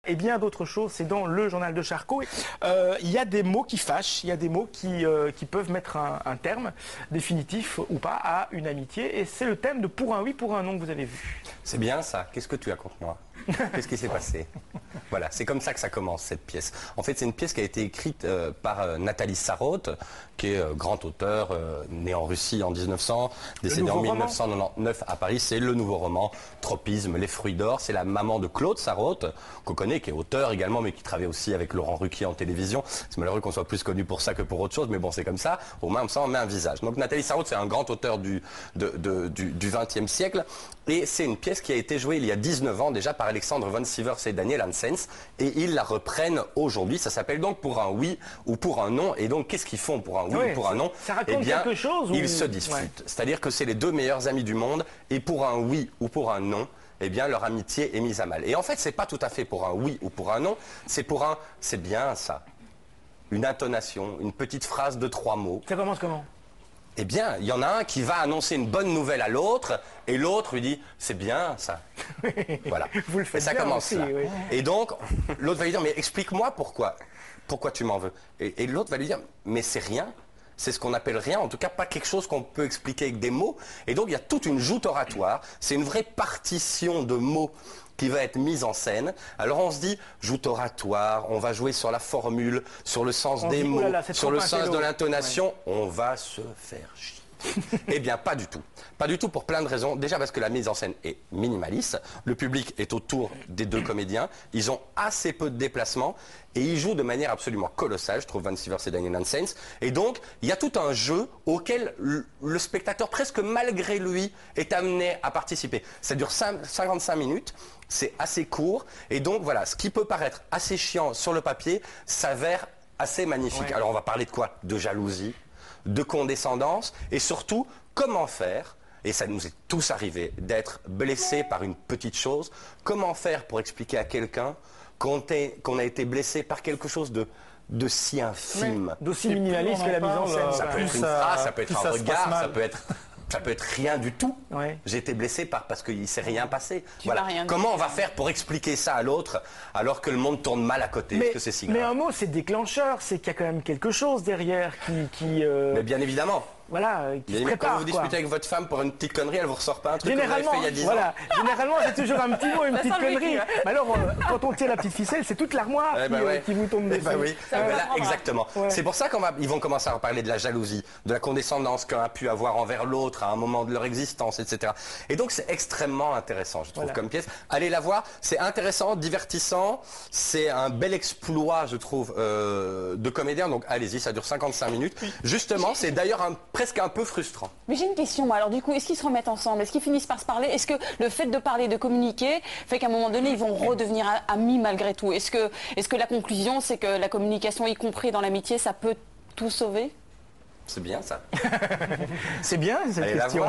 Et bien d'autres choses, c'est dans le journal de Charcot. Il y a des mots qui fâchent, il y a des mots qui peuvent mettre un terme définitif ou pas à une amitié. Et c'est le thème de Pour un oui, pour un non que vous avez vu. C'est bien ça. Qu'est-ce que tu as contre moi? Qu'est-ce qui s'est passé? Voilà, c'est comme ça que ça commence, cette pièce. En fait, c'est une pièce qui a été écrite par Nathalie Sarraute, qui est grand auteur, né en Russie en 1900, décédé en 1999 à Paris. C'est le nouveau roman, Tropisme, Les fruits d'or. C'est la maman de Claude Sarraute, qu'on connaît, qui est auteur également, mais qui travaille aussi avec Laurent Ruquier en télévision. C'est malheureux qu'on soit plus connu pour ça que pour autre chose, mais bon, c'est comme ça. Au moins, ça, on met un visage. Donc, Nathalie Sarraute, c'est un grand auteur du XXe siècle. Et c'est une pièce qui a été jouée il y a 19 ans déjà par Alexandre von Sivers et Daniel Hansens. Et ils la reprennent aujourd'hui. Ça s'appelle donc Pour un oui ou pour un non. Et donc, qu'est-ce qu'ils font pour un oui ou pour un non? Ça raconte quelque chose ils se disputent. Ouais. C'est-à-dire que c'est les deux meilleurs amis du monde. Et pour un oui ou pour un non, eh bien, leur amitié est mise à mal. Et en fait, c'est pas tout à fait pour un oui ou pour un non. C'est pour un « c'est bien ça ». Une intonation, une petite phrase de 3 mots. Ça commence comment? Eh bien, il y en a un qui va annoncer une bonne nouvelle à l'autre, et l'autre lui dit « c'est bien ça ». Voilà. Vous le faites et ça bien commence aussi, là. Oui. Et donc, l'autre va lui dire « mais explique-moi pourquoi tu m'en veux ». Et l'autre va lui dire « mais c'est rien ». C'est ce qu'on appelle rien, en tout cas pas quelque chose qu'on peut expliquer avec des mots. Et donc il y a toute une joute oratoire, c'est une vraie partition de mots qui va être mise en scène. Alors on se dit, joute oratoire, on va jouer sur la formule, sur le sens des mots, sur le sens de l'intonation, ouais. On va se faire chier. Eh bien, pas du tout. Pas du tout pour plein de raisons. Déjà parce que la mise en scène est minimaliste. Le public est autour des deux comédiens. Ils ont assez peu de déplacements et ils jouent de manière absolument colossale, je trouve, Von Sivers et Daniel Hansens. Et donc, il y a tout un jeu auquel le spectateur, presque malgré lui, est amené à participer. Ça dure 55 minutes. C'est assez court. Et donc, voilà, ce qui peut paraître assez chiant sur le papier s'avère assez magnifique. Ouais. Alors, on va parler de quoi? De jalousie, de condescendance et surtout comment faire, et ça nous est tous arrivé, d'être blessé par une petite chose, comment faire pour expliquer à quelqu'un qu'on a été blessé par quelque chose de si infime, d'aussi minimaliste que la mise en scène. Ça peut être une phrase, ça peut être un regard, ça peut être rien du tout. Ouais. J'ai été blessé parce qu'il ne s'est rien passé. Voilà. Comment on va faire pour expliquer ça à l'autre alors que le monde tourne mal à côté? Est-ce que c'est si grave? Mais un mot, c'est déclencheur, c'est qu'il y a quand même quelque chose derrière qui Mais bien évidemment. Voilà, qui se prépare. Quand vous discutez avec votre femme pour une petite connerie, elle vous ressort pas un truc généralement, que vous avez fait il y a 10 voilà, ans. Généralement, c'est toujours un petit mot, une petite connerie. Mais alors, quand on tire la petite ficelle, c'est toute l'armoire qui vous tombe dessus. Oui. Là, exactement. Ouais. C'est pour ça qu'ils vont commencer à parler de la jalousie, de la condescendance qu'un a pu avoir envers l'autre à un moment de leur existence, etc. Et donc, c'est extrêmement intéressant, je trouve, comme pièce. Allez la voir, c'est intéressant, divertissant, c'est un bel exploit, je trouve, de comédien. Donc, allez-y, ça dure 55 minutes. Justement, c'est d'ailleurs presque un peu frustrant. Mais j'ai une question, moi. Alors du coup, est-ce qu'ils se remettent ensemble? Est-ce qu'ils finissent par se parler? Est-ce que le fait de parler, de communiquer, fait qu'à un moment donné, ils vont redevenir amis malgré tout? Est-ce que la conclusion, c'est que la communication, y compris dans l'amitié, ça peut tout sauver? C'est bien ça. C'est bien cette question.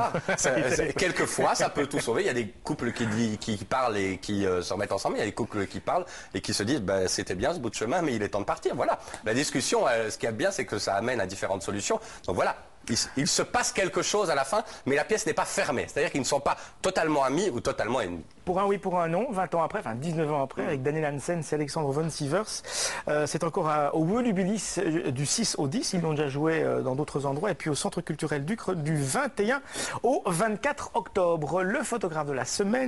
Quelquefois, ça peut tout sauver. Il y a des couples qui parlent et qui se remettent ensemble. Il y a des couples qui parlent et qui se disent bah, c'était bien ce bout de chemin, mais il est temps de partir. Voilà. La discussion, ce qu'il y a de bien, c'est que ça amène à différentes solutions. Donc voilà. Il se passe quelque chose à la fin, mais la pièce n'est pas fermée. C'est-à-dire qu'ils ne sont pas totalement amis ou totalement ennemis. Pour un oui, pour un non, 20 ans après, enfin 19 ans après, avec Daniel Hansens et Alexandre von Sivers. C'est encore au Volubilis du 6 au 10. Ils l'ont déjà joué dans d'autres endroits. Et puis au Centre culturel du 21 au 24 octobre. Le photographe de la semaine.